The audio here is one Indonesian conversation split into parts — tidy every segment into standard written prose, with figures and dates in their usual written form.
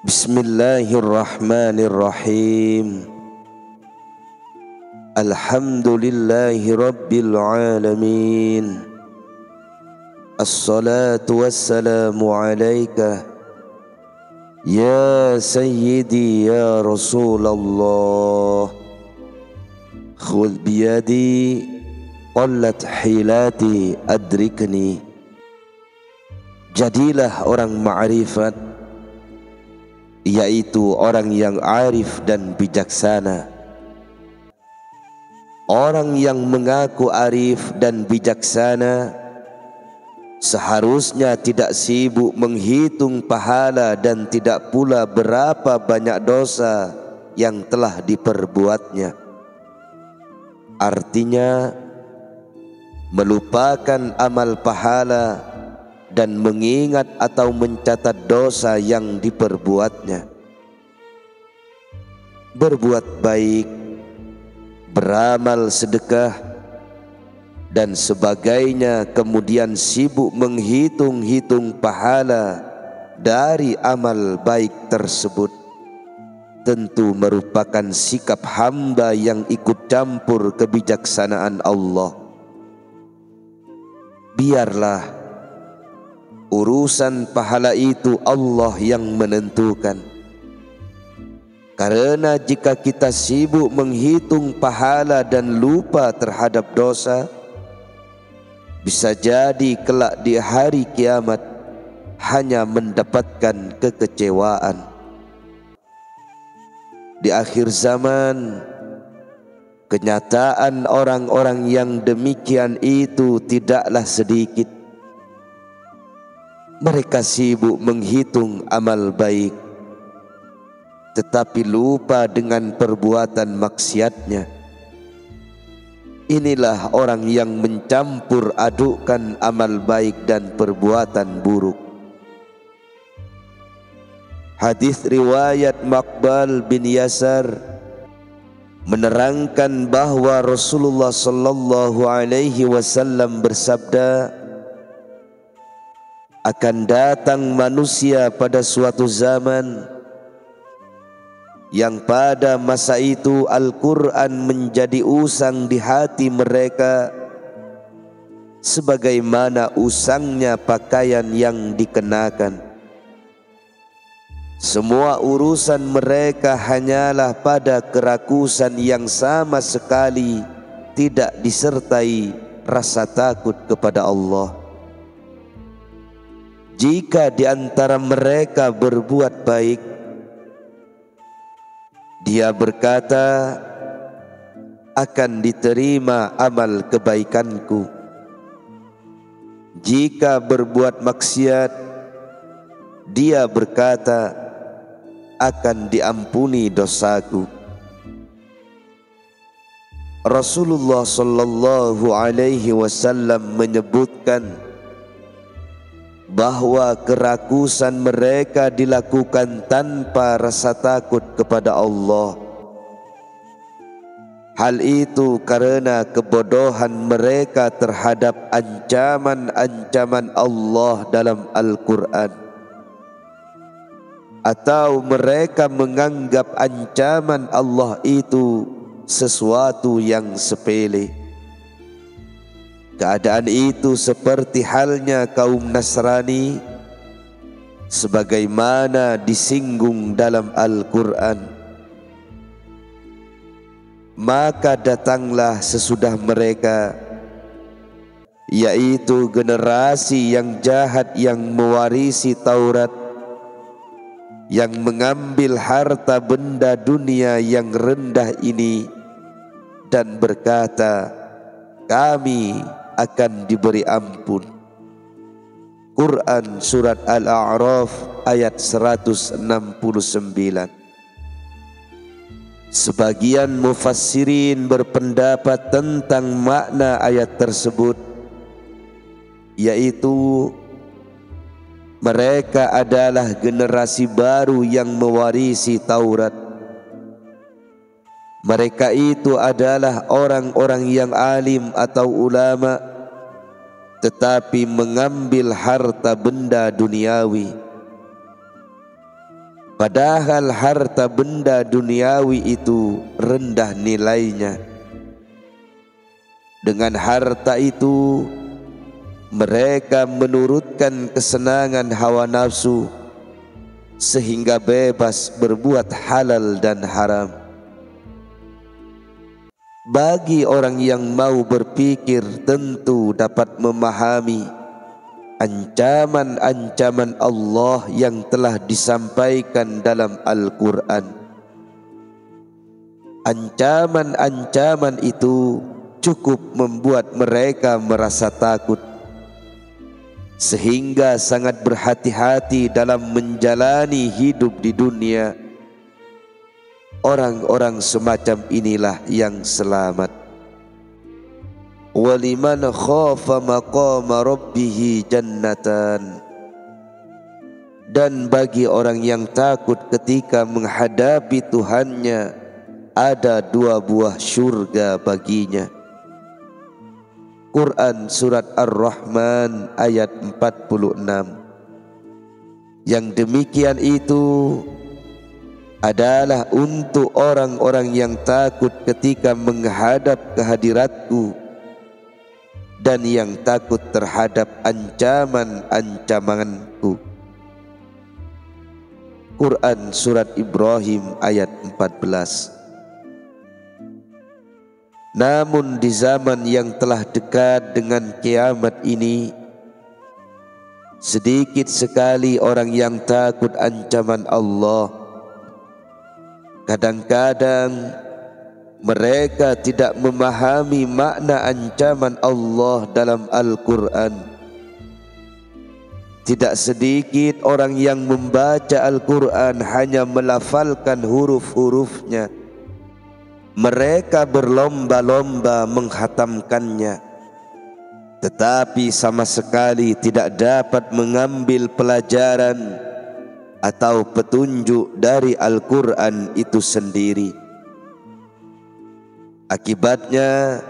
Bismillahirrahmanirrahim. Alhamdulillahi rabbil alamin. Assalatu wassalamu alaika ya sayyidi ya Rasulullah. Khudh biyadi qallat hilati adrikni. Jadilah orang ma'rifat, yaitu orang yang arif dan bijaksana. Orang yang mengaku arif dan bijaksana seharusnya tidak sibuk menghitung pahala dan tidak pula berapa banyak dosa yang telah diperbuatnya. Artinya, melupakan amal pahala dan mengingat atau mencatat dosa yang diperbuatnya. Berbuat baik, beramal sedekah, dan sebagainya, kemudian sibuk menghitung-hitung pahala dari amal baik tersebut, tentu merupakan sikap hamba yang ikut campur kebijaksanaan Allah. Biarlah urusan pahala itu Allah yang menentukan. Karena jika kita sibuk menghitung pahala dan lupa terhadap dosa, bisa jadi kelak di hari kiamat hanya mendapatkan kekecewaan. Di akhir zaman, kenyataan orang-orang yang demikian itu tidaklah sedikit. Mereka sibuk menghitung amal baik, tetapi lupa dengan perbuatan maksiatnya. Inilah orang yang mencampur adukkan amal baik dan perbuatan buruk. Hadis riwayat Maqbal bin Yasar menerangkan bahwa Rasulullah sallallahu alaihi wasallam bersabda, akan datang manusia pada suatu zaman yang pada masa itu Al-Quran menjadi usang di hati mereka sebagaimana usangnya pakaian yang dikenakan. Semua urusan mereka hanyalah pada kerakusan yang sama sekali tidak disertai rasa takut kepada Allah. Jika di antara mereka berbuat baik, dia berkata, akan diterima amal kebaikanku. Jika berbuat maksiat, dia berkata, akan diampuni dosaku. Rasulullah sallallahu alaihi wasallam menyebutkan bahwa kerakusan mereka dilakukan tanpa rasa takut kepada Allah. Hal itu karena kebodohan mereka terhadap ancaman-ancaman Allah dalam Al-Quran, atau mereka menganggap ancaman Allah itu sesuatu yang sepele. Keadaan itu seperti halnya kaum Nasrani sebagaimana disinggung dalam Al-Quran. Maka datanglah sesudah mereka, yaitu generasi yang jahat yang mewarisi Taurat, yang mengambil harta benda dunia yang rendah ini dan berkata, kami akan diberi ampun. Quran Surat Al-A'raf ayat 169. Sebagian mufassirin berpendapat tentang makna ayat tersebut, yaitu mereka adalah generasi baru yang mewarisi Taurat. Mereka itu adalah orang-orang yang alim atau ulama, tetapi mengambil harta benda duniawi. Padahal harta benda duniawi itu rendah nilainya. Dengan harta itu mereka menurutkan kesenangan hawa nafsu sehingga bebas berbuat halal dan haram. Bagi orang yang mau berpikir tentu dapat memahami ancaman-ancaman Allah yang telah disampaikan dalam Al-Quran. Ancaman-ancaman itu cukup membuat mereka merasa takut, sehingga sangat berhati-hati dalam menjalani hidup di dunia. Orang-orang semacam inilah yang selamat. Waliman khafa maqama rabbih jannatan. Dan bagi orang yang takut ketika menghadapi Tuhannya, ada 2 buah syurga baginya. Quran surat Ar-Rahman ayat 46. Yang demikian itu adalah untuk orang-orang yang takut ketika menghadap kehadiratku dan yang takut terhadap ancaman-ancamanku. Quran surat Ibrahim ayat 14. Namun di zaman yang telah dekat dengan kiamat ini, sedikit sekali orang yang takut ancaman Allah. Kadang-kadang mereka tidak memahami makna ancaman Allah dalam Al-Quran. Tidak sedikit orang yang membaca Al-Quran hanya melafalkan huruf-hurufnya. Mereka berlomba-lomba menghatamkannya, tetapi sama sekali tidak dapat mengambil pelajaran atau petunjuk dari Al-Quran itu sendiri. Akibatnya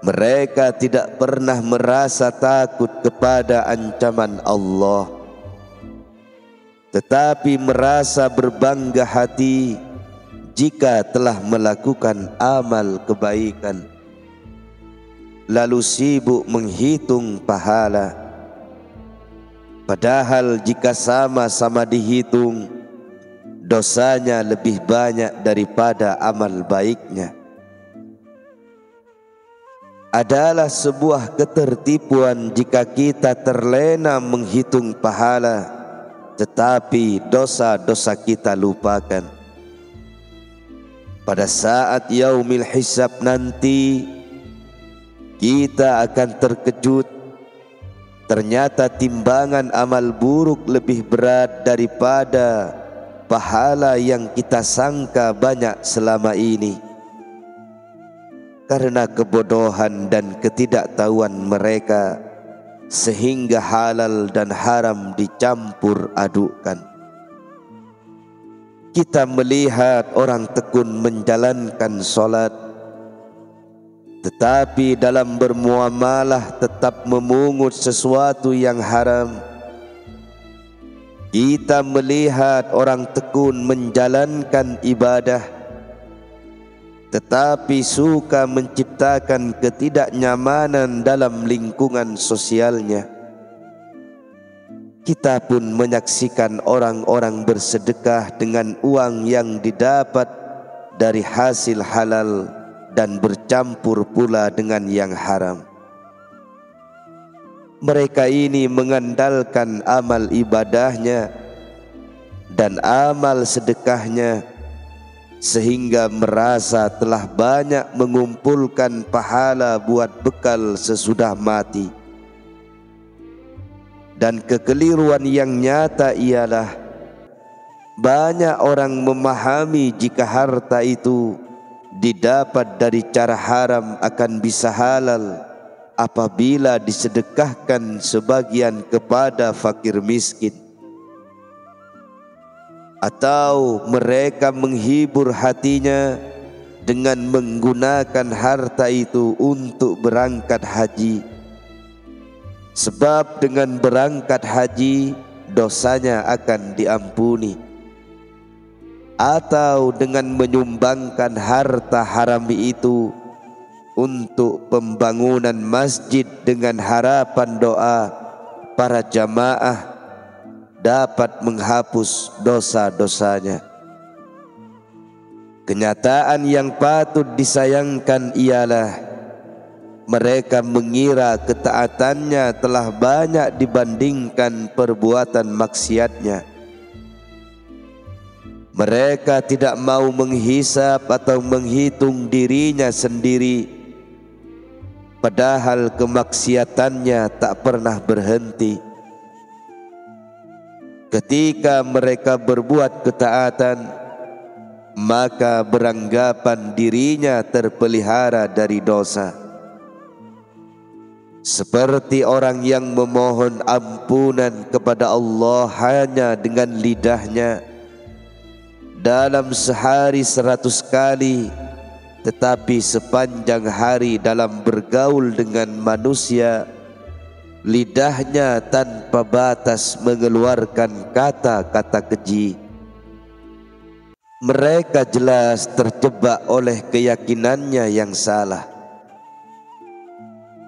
mereka tidak pernah merasa takut kepada ancaman Allah, tetapi merasa berbangga hati jika telah melakukan amal kebaikan, lalu sibuk menghitung pahala. Padahal jika sama-sama dihitung, dosanya lebih banyak daripada amal baiknya. Adalah sebuah ketertipuan jika kita terlena menghitung pahala, tetapi dosa-dosa kita lupakan. Pada saat yaumil hisab nanti, kita akan terkejut. Ternyata timbangan amal buruk lebih berat daripada pahala yang kita sangka banyak selama ini. Karena kebodohan dan ketidaktahuan mereka, sehingga halal dan haram dicampur adukkan. Kita melihat orang tekun menjalankan sholat, tetapi dalam bermuamalah tetap memungut sesuatu yang haram. Kita melihat orang tekun menjalankan ibadah, tetapi suka menciptakan ketidaknyamanan dalam lingkungan sosialnya. Kita pun menyaksikan orang-orang bersedekah dengan uang yang didapat dari hasil halal dan bercampur pula dengan yang haram. Mereka ini mengandalkan amal ibadahnya dan amal sedekahnya, sehingga merasa telah banyak mengumpulkan pahala buat bekal sesudah mati. Dan kekeliruan yang nyata ialah banyak orang memahami jika harta itu didapat dari cara haram akan bisa halal apabila disedekahkan sebagian kepada fakir miskin. Atau mereka menghibur hatinya dengan menggunakan harta itu untuk berangkat haji. Sebab dengan berangkat haji dosanya akan diampuni. atau dengan menyumbangkan harta haram itu untuk pembangunan masjid dengan harapan doa para jamaah dapat menghapus dosa-dosanya. Kenyataan yang patut disayangkan ialah mereka mengira ketaatannya telah banyak dibandingkan perbuatan maksiatnya. Mereka tidak mau menghisap atau menghitung dirinya sendiri, padahal kemaksiatannya tak pernah berhenti. Ketika mereka berbuat ketaatan, maka beranggapan dirinya terpelihara dari dosa. Seperti orang yang memohon ampunan kepada Allah hanya dengan lidahnya dalam sehari 100 kali, tetapi sepanjang hari dalam bergaul dengan manusia, lidahnya tanpa batas mengeluarkan kata-kata keji. Mereka jelas terjebak oleh keyakinannya yang salah.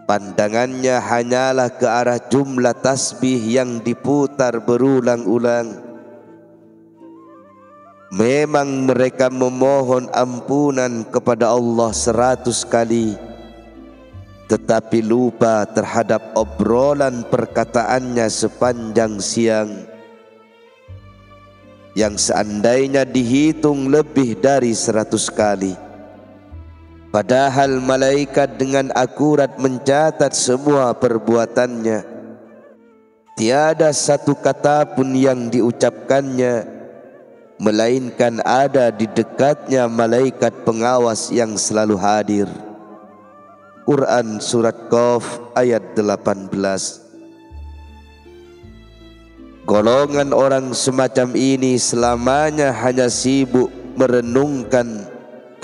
Pandangannya hanyalah ke arah jumlah tasbih yang diputar berulang-ulang. Memang mereka memohon ampunan kepada Allah 100 kali, tetapi lupa terhadap obrolan perkataannya sepanjang siang, yang seandainya dihitung lebih dari 100 kali. Padahal malaikat dengan akurat mencatat semua perbuatannya. Tiada satu kata pun yang diucapkannya, melainkan ada di dekatnya malaikat pengawas yang selalu hadir. Quran Surat Qaf ayat 18. Golongan orang semacam ini selamanya hanya sibuk merenungkan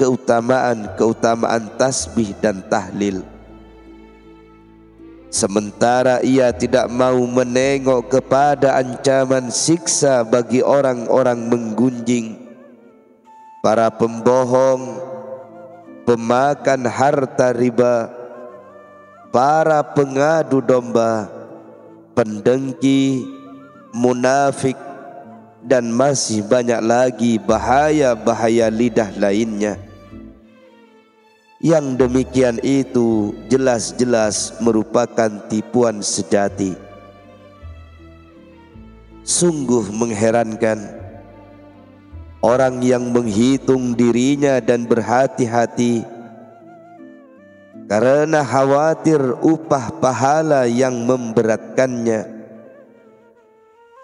keutamaan tasbih dan tahlil, sementara ia tidak mau menengok kepada ancaman siksa bagi orang-orang menggunjing, para pembohong, pemakan harta riba, para pengadu domba, pendengki, munafik, dan masih banyak lagi bahaya-bahaya lidah lainnya. Yang demikian itu jelas-jelas merupakan tipuan sejati. Sungguh mengherankan orang yang menghitung dirinya dan berhati-hati karena khawatir upah pahala yang memberatkannya,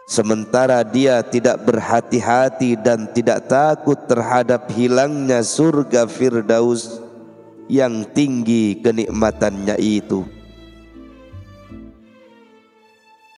sementara dia tidak berhati-hati dan tidak takut terhadap hilangnya surga Firdaus yang tinggi kenikmatannya itu.